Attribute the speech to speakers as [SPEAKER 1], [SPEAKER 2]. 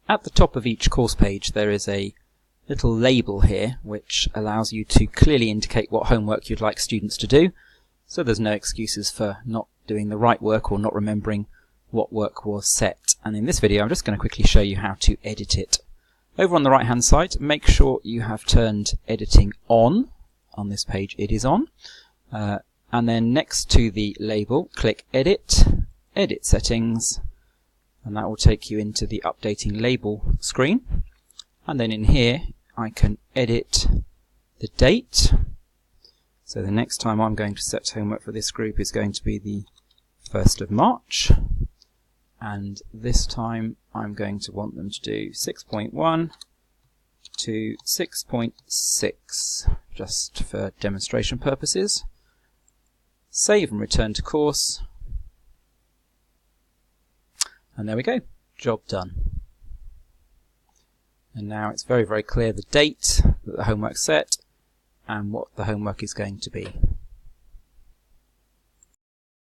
[SPEAKER 1] At the top of each course page there is a little label here which allows you to clearly indicate what homework you'd like students to do, so there's no excuses for not doing the right work or not remembering what work was set. And in this video I'm just going to quickly show you how to edit it. Over on the right hand side, make sure you have turned editing on. On this page it is on. And then next to the label, click Edit, Edit Settings, and that will take you into the Updating Label screen. And then in here I can edit the date. So the next time I'm going to set homework for this group is going to be the 1st of March. And this time I'm going to want them to do 6.1 to 6.6, just for demonstration purposes. Save and return to course. And there we go, job done. And now it's very, very clear the date that the homework's set and what the homework is going to be.